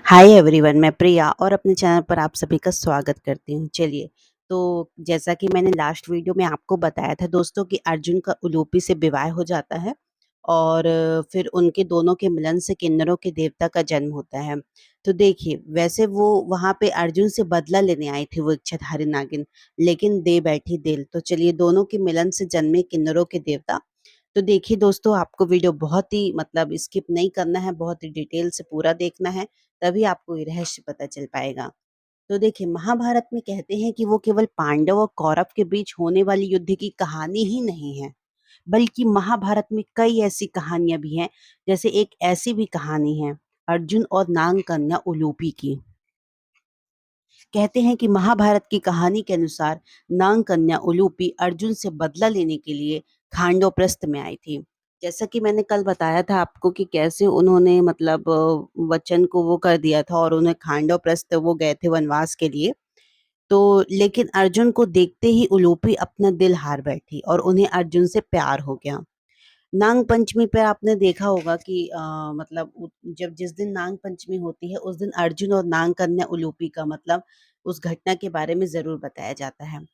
Hi everyone, मैं प्रिया और अपने चैनल पर आप सभी का स्वागत करती हूँ। चलिए, तो जैसा कि मैंने लास्ट वीडियो में आपको बताया था दोस्तों कि अर्जुन का उलूपी से विवाह हो जाता है और फिर उनके दोनों के मिलन से किन्नरों के देवता का जन्म होता है। तो देखिए, वैसे वो वहाँ पे अर्जुन से बदला लेने आई थी वो इच्छाधारी नागिन, लेकिन दे बैठी दिल। तो चलिए, दोनों के मिलन से जन्मे किन्नरों के देवता। तो देखिए दोस्तों, आपको वीडियो बहुत ही मतलब स्किप नहीं करना है, बहुत ही डिटेल से पूरा देखना है, तभी आपको ये रहस्य पता चल पाएगा। तो देखिए, महाभारत में कहते हैं कि वो केवल पांडव और कौरव के बीच होने वाली युद्ध की कहानी ही नहीं है, बल्कि महाभारत में कई ऐसी कहानियां भी हैं। जैसे एक ऐसी भी कहानी है अर्जुन और नाग कन्या उलूपी की। कहते हैं कि महाभारत की कहानी के अनुसार नाग कन्या उलूपी अर्जुन से बदला लेने के लिए खांडवप्रस्थ में आई थी। जैसा कि मैंने कल बताया था आपको कि कैसे उन्होंने मतलब वचन को वो कर दिया था और उन्हें खांडवप्रस्थ वो गए थे वनवास के लिए। तो लेकिन अर्जुन को देखते ही उलूपी अपना दिल हार बैठी और उन्हें अर्जुन से प्यार हो गया। नाग पंचमी पे आपने देखा होगा कि मतलब जब जिस दिन नाग पंचमी होती है उस दिन अर्जुन और नाग कन्या उलूपी का मतलब उस घटना के बारे में जरूर बताया जाता है।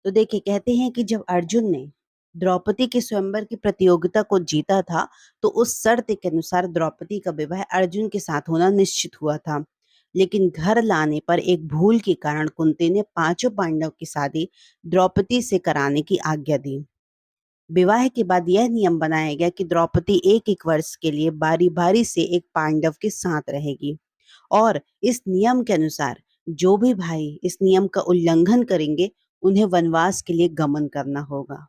तो देखिए, कहते हैं कि जब अर्जुन ने द्रौपदी के स्वयंवर की प्रतियोगिता को जीता था, तो उस शर्त के अनुसार द्रौपदी का विवाह अर्जुन के साथ होना निश्चित हुआ था। लेकिन घर लाने पर एक भूल के कारण कुंती ने पांचों पांडव की शादी द्रौपदी से कराने की आज्ञा दी। विवाह के बाद यह नियम बनाया गया कि द्रौपदी एक एक वर्ष के लिए बारी बारी से एक पांडव के साथ रहेगी और इस नियम के अनुसार जो भी भाई इस नियम का उल्लंघन करेंगे उन्हें वनवास के लिए गमन करना होगा।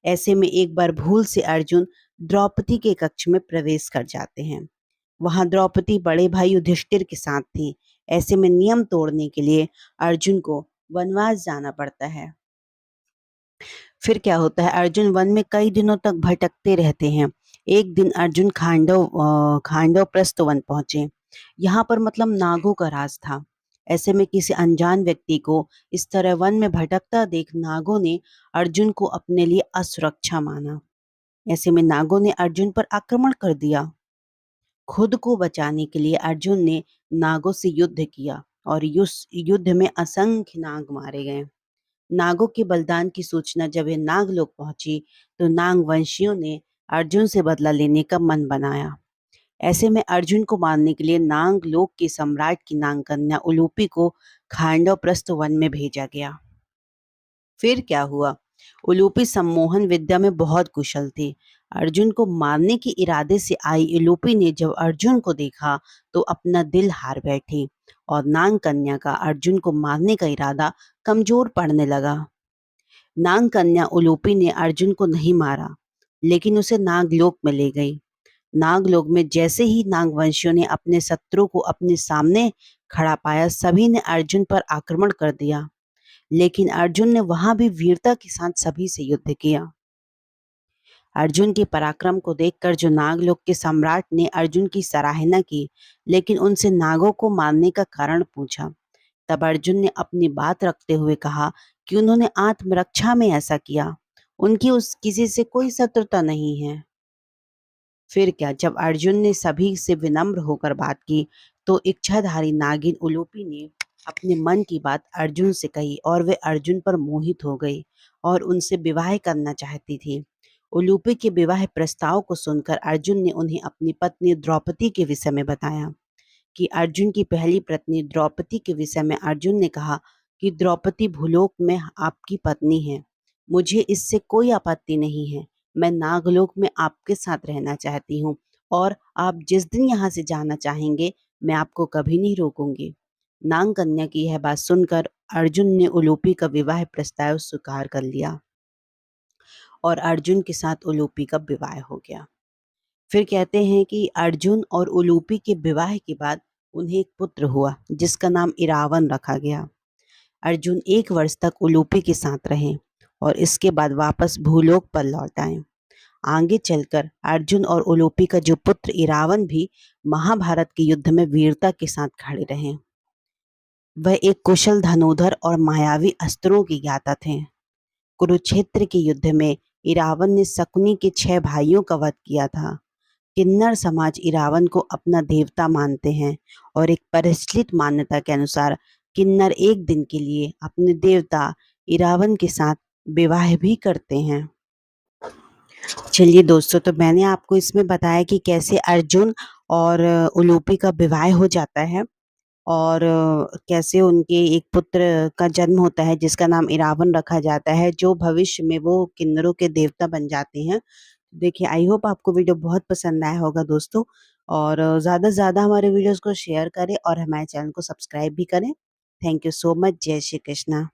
ऐसे में एक बार भूल से अर्जुन द्रौपदी के कक्ष में प्रवेश कर जाते हैं। वहां द्रौपदी बड़े भाई युधिष्ठिर के साथ थी। ऐसे में नियम तोड़ने के लिए अर्जुन को वनवास जाना पड़ता है। फिर क्या होता है, अर्जुन वन में कई दिनों तक भटकते रहते हैं। एक दिन अर्जुन खांडव प्रस्थ वन पहुंचे। यहाँ पर मतलब नागों का राज था। ऐसे में किसी अनजान व्यक्ति को इस तरह वन में भटकता देख नागों ने अर्जुन को अपने लिए असुरक्षा माना। ऐसे में नागों ने अर्जुन पर आक्रमण कर दिया। खुद को बचाने के लिए अर्जुन ने नागों से युद्ध किया और उस युद्ध में असंख्य नाग मारे गए। नागों के बलिदान की सूचना जब ये नागलोक पहुंची, तो नाग वंशियों ने अर्जुन से बदला लेने का मन बनाया। ऐसे में अर्जुन को मारने के लिए नागलोक के सम्राट की नाग कन्या उलूपी को खांडव प्रस्थ वन में भेजा गया। फिर क्या हुआ, उलूपी सम्मोहन विद्या में बहुत कुशल थी। अर्जुन को मारने के इरादे से आई उलूपी ने जब अर्जुन को देखा तो अपना दिल हार बैठी और नाग कन्या का अर्जुन को मारने का इरादा कमजोर पड़ने लगा। नाग कन्या उलूपी ने अर्जुन को नहीं मारा, लेकिन उसे नागलोक में ले गई। नागलोक में जैसे ही नागवंशियों ने अपने शत्रु को अपने सामने खड़ा पाया, सभी ने अर्जुन पर आक्रमण कर दिया। लेकिन अर्जुन ने वहां भी वीरता के साथ सभी से युद्ध किया। अर्जुन के पराक्रम को देखकर जो नागलोक के सम्राट ने अर्जुन की सराहना की, लेकिन उनसे नागों को मारने का कारण पूछा। तब अर्जुन ने अपनी बात रखते हुए कहा कि उन्होंने आत्मरक्षा में ऐसा किया, उनकी उस किसी से कोई शत्रुता नहीं है। फिर क्या, जब अर्जुन ने सभी से विनम्र होकर बात की, तो इच्छाधारी नागिन उलूपी ने अपने मन की बात अर्जुन से कही और वे अर्जुन पर मोहित हो गई और उनसे विवाह करना चाहती थी। उलूपी के विवाह प्रस्ताव को सुनकर अर्जुन ने उन्हें अपनी पत्नी द्रौपदी के विषय में बताया। कि अर्जुन की पहली पत्नी द्रौपदी के विषय में अर्जुन ने कहा कि द्रौपदी भूलोक में आपकी पत्नी है। मुझे इससे कोई आपत्ति नहीं है। मैं नागलोक में आपके साथ रहना चाहती हूँ और आप जिस दिन यहाँ से जाना चाहेंगे, मैं आपको कभी नहीं रोकूंगी। नाग कन्या की यह बात सुनकर अर्जुन ने उलूपी का विवाह प्रस्ताव स्वीकार कर लिया और अर्जुन के साथ उलूपी का विवाह हो गया। फिर कहते हैं कि अर्जुन और उलूपी के विवाह के बाद उन्हें एक पुत्र हुआ जिसका नाम इरावन रखा गया। अर्जुन एक वर्ष तक उलूपी के साथ रहे और इसके बाद वापस भूलोक पर लौट आए। आगे चलकर अर्जुन और उलूपी का जो पुत्र इरावन भी महाभारत के युद्ध में वीरता के साथ खड़े रहे। वह एक कुशल धनुधर और मायावी अस्त्रों के ज्ञाता थे। कुरुक्षेत्र के युद्ध में इरावन ने शकुनी के 6 भाइयों का वध किया था। किन्नर समाज इरावन को अपना देवता मानते हैं और एक परिष्कृत मान्यता के अनुसार किन्नर एक दिन के लिए अपने देवता इरावन के साथ विवाह भी करते हैं। चलिए दोस्तों, तो मैंने आपको इसमें बताया कि कैसे अर्जुन और उलूपी का विवाह हो जाता है और कैसे उनके एक पुत्र का जन्म होता है जिसका नाम इरावन रखा जाता है, जो भविष्य में वो किन्नरों के देवता बन जाते हैं। देखिए, आई होप आपको वीडियो बहुत पसंद आया होगा दोस्तों, और ज़्यादा से ज़्यादा हमारे वीडियोज़ को शेयर करें और हमारे चैनल को सब्सक्राइब भी करें। Thank you so much. जय श्री कृष्णा।